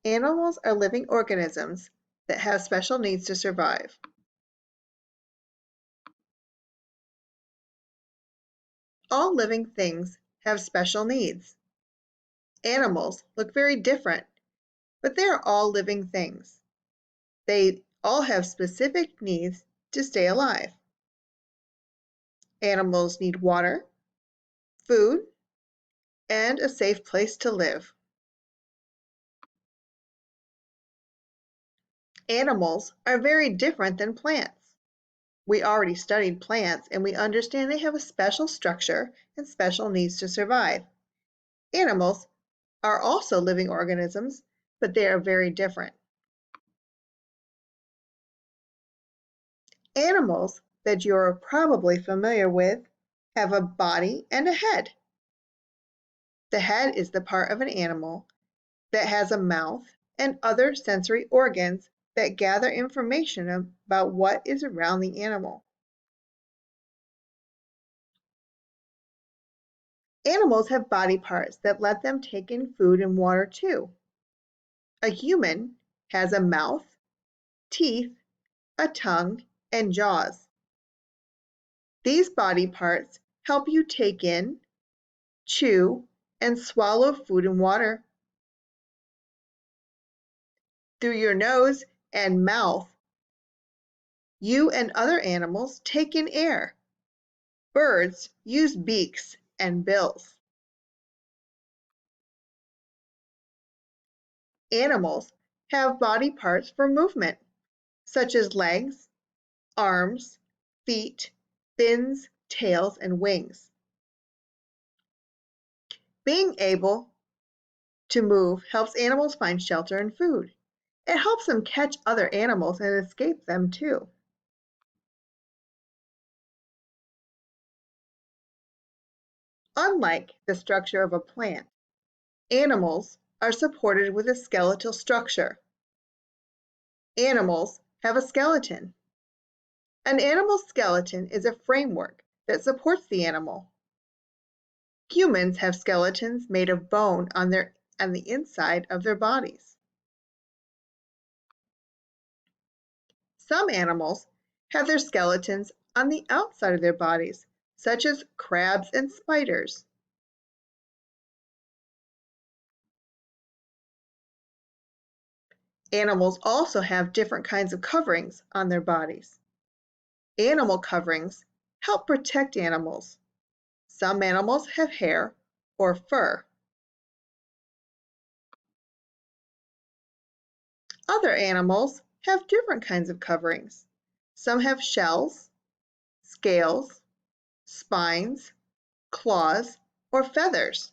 Animals are living organisms that have special needs to survive. All living things have special needs. Animals look very different, but they are all living things. They all have specific needs to stay alive. Animals need water, food, and a safe place to live. Animals are very different than plants. We already studied plants and we understand they have a special structure and special needs to survive. Animals are also living organisms, but they are very different. Animals that you're probably familiar with have a body and a head. The head is the part of an animal that has a mouth and other sensory organs that gather information about what is around the animal. Animals have body parts that let them take in food and water too. A human has a mouth, teeth, a tongue, and jaws. These body parts help you take in, chew, and swallow food and water. Through your nose and mouth, you and other animals take in air. Birds use beaks and bills. Animals have body parts for movement, such as legs, arms, feet, fins, tails, and wings. Being able to move helps animals find shelter and food. It helps them catch other animals and escape them too. Unlike the structure of a plant, animals are supported with a skeletal structure. Animals have a skeleton. An animal's skeleton is a framework that supports the animal. Humans have skeletons made of bone on the inside of their bodies. Some animals have their skeletons on the outside of their bodies, such as crabs and spiders. Animals also have different kinds of coverings on their bodies. Animal coverings help protect animals. Some animals have hair or fur. Other animals have different kinds of coverings. Some have shells, scales, spines, claws, or feathers.